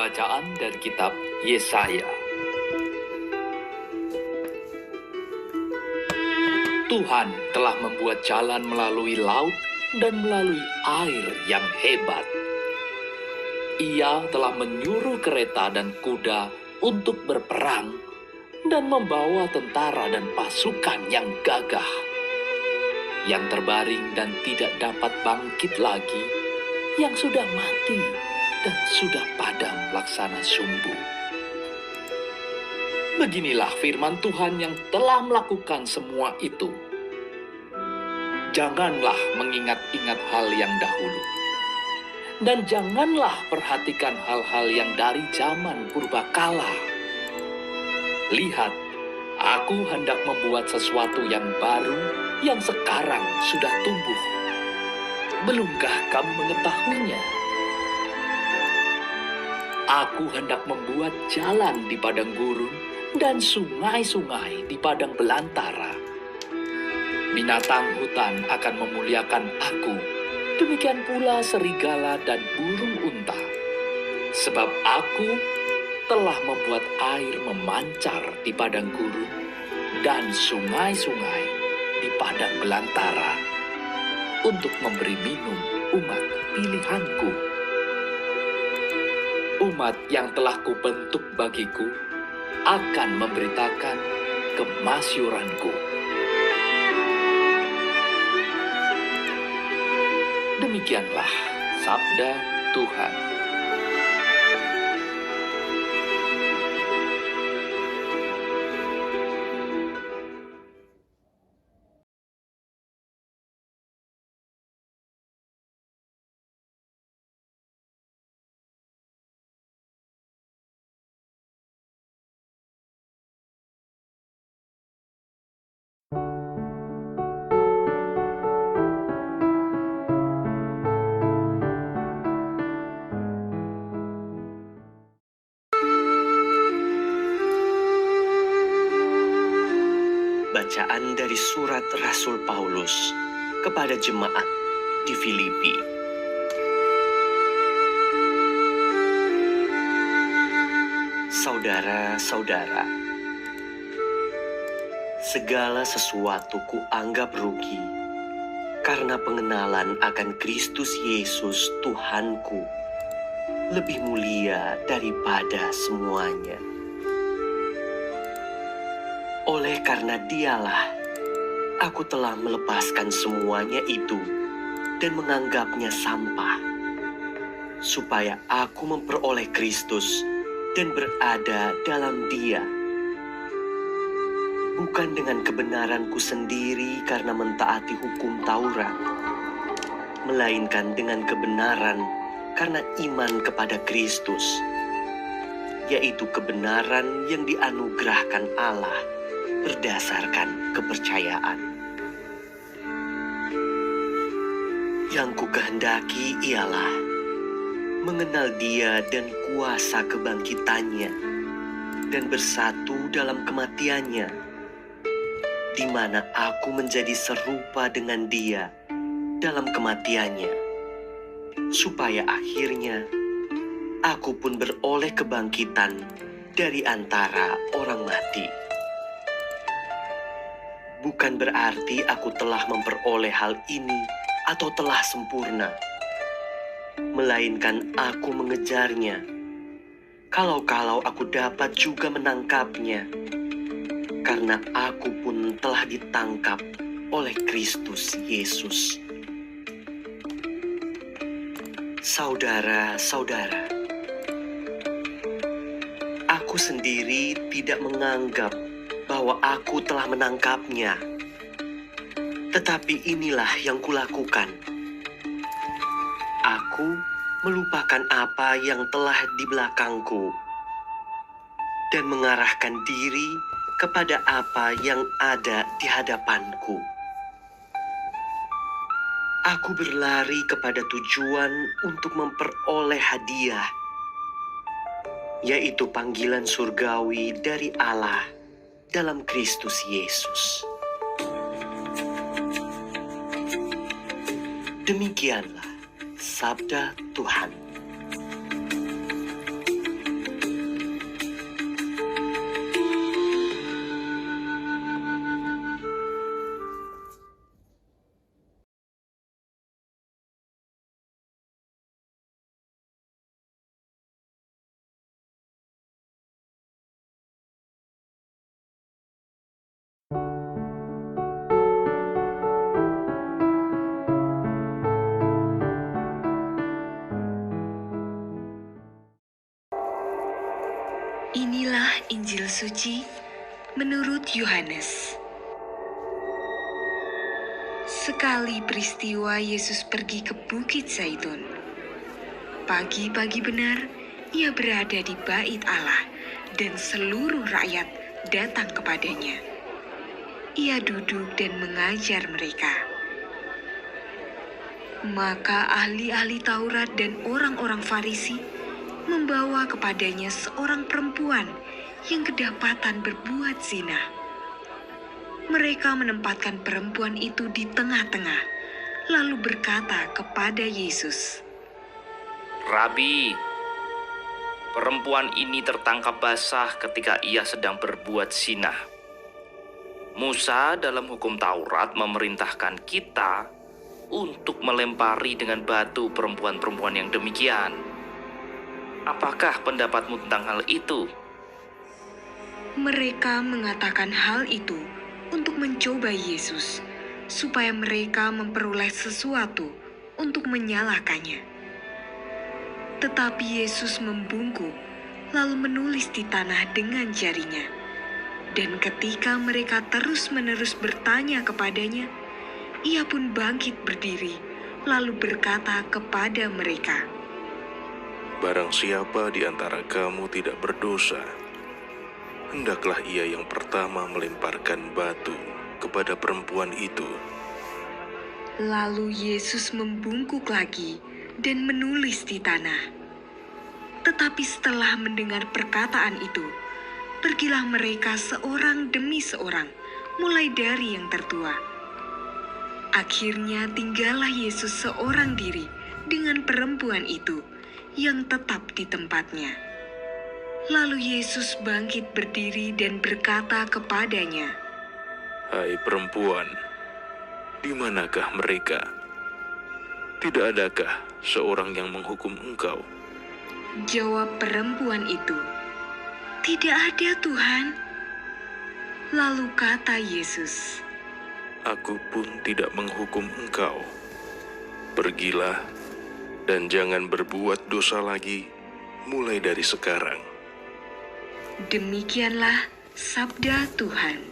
Bacaan dari kitab Yesaya. Tuhan telah membuat jalan melalui laut dan melalui air yang hebat. Ia telah menyuruh kereta dan kuda untuk berperang dan membawa tentara dan pasukan yang gagah. Yang terbaring dan tidak dapat bangkit lagi, yang sudah mati dan sudah padam laksana sumbu. Beginilah firman Tuhan yang telah melakukan semua itu. Janganlah mengingat-ingat hal yang dahulu, dan janganlah perhatikan hal-hal yang dari zaman purbakala. Lihat, aku hendak membuat sesuatu yang baru yang sekarang sudah tumbuh. Belumkah kamu mengetahuinya? Aku hendak membuat jalan di padang gurun dan sungai-sungai di padang belantara. Binatang hutan akan memuliakan aku, demikian pula serigala dan burung unta. Sebab aku telah membuat air memancar di padang gurun dan sungai-sungai di padang belantara untuk memberi minum umat pilihanku. Umat yang telah kubentuk bagiku akan memberitakan kemasyuranku. Demikianlah sabda Tuhan. Bacaan dari surat Rasul Paulus kepada jemaat di Filipi. Saudara-saudara, segala sesuatu kuanggap rugi karena pengenalan akan Kristus Yesus Tuhanku lebih mulia daripada semuanya. Oleh karena Dialah, aku telah melepaskan semuanya itu dan menganggapnya sampah, supaya aku memperoleh Kristus dan berada dalam Dia. Bukan dengan kebenaranku sendiri karena mentaati hukum Taurat, melainkan dengan kebenaran karena iman kepada Kristus, yaitu kebenaran yang dianugerahkan Allah berdasarkan kepercayaan. Yang kukehendaki ialah mengenal Dia dan kuasa kebangkitannya, dan bersatu dalam kematiannya, di mana aku menjadi serupa dengan Dia dalam kematiannya, supaya akhirnya aku pun beroleh kebangkitan dari antara orang mati. Bukan berarti aku telah memperoleh hal ini atau telah sempurna, melainkan aku mengejarnya, kalau-kalau aku dapat juga menangkapnya, karena aku pun telah ditangkap oleh Kristus Yesus. Saudara-saudara, aku sendiri tidak menganggap bahwa aku telah menangkapnya. Tetapi inilah yang kulakukan. Aku melupakan apa yang telah di belakangku dan mengarahkan diri kepada apa yang ada di hadapanku. Aku berlari kepada tujuan untuk memperoleh hadiah, yaitu panggilan surgawi dari Allah dalam Kristus Yesus. Demikianlah sabda Tuhan. suci menurut Yohanes. Sekali peristiwa Yesus pergi ke Bukit Zaitun. Pagi-pagi benar, ia berada di bait Allah dan seluruh rakyat datang kepadanya. Ia duduk dan mengajar mereka. Maka ahli-ahli Taurat dan orang-orang Farisi membawa kepadanya seorang perempuan yang kedapatan berbuat zina. Mereka menempatkan perempuan itu di tengah-tengah, lalu berkata kepada Yesus, Rabi, perempuan ini tertangkap basah ketika ia sedang berbuat zina. Musa dalam hukum Taurat memerintahkan kita untuk melempari dengan batu perempuan-perempuan yang demikian. Apakah pendapatmu tentang hal itu? Mereka mengatakan hal itu untuk mencoba Yesus, supaya mereka memperoleh sesuatu untuk menyalahkannya. Tetapi Yesus membungkuk, lalu menulis di tanah dengan jarinya. Dan ketika mereka terus-menerus bertanya kepadanya, ia pun bangkit berdiri, lalu berkata kepada mereka, Barang siapa di antara kamu tidak berdosa, hendaklah ia yang pertama melemparkan batu kepada perempuan itu. Lalu Yesus membungkuk lagi dan menulis di tanah. Tetapi setelah mendengar perkataan itu, pergilah mereka seorang demi seorang, mulai dari yang tertua. Akhirnya tinggallah Yesus seorang diri dengan perempuan itu yang tetap di tempatnya. Lalu Yesus bangkit berdiri dan berkata kepadanya, Hai perempuan, di manakah mereka? Tidak adakah seorang yang menghukum engkau? Jawab perempuan itu, Tidak ada, Tuhan. Lalu kata Yesus, Aku pun tidak menghukum engkau. Pergilah dan jangan berbuat dosa lagi mulai dari sekarang. Demikianlah sabda Tuhan.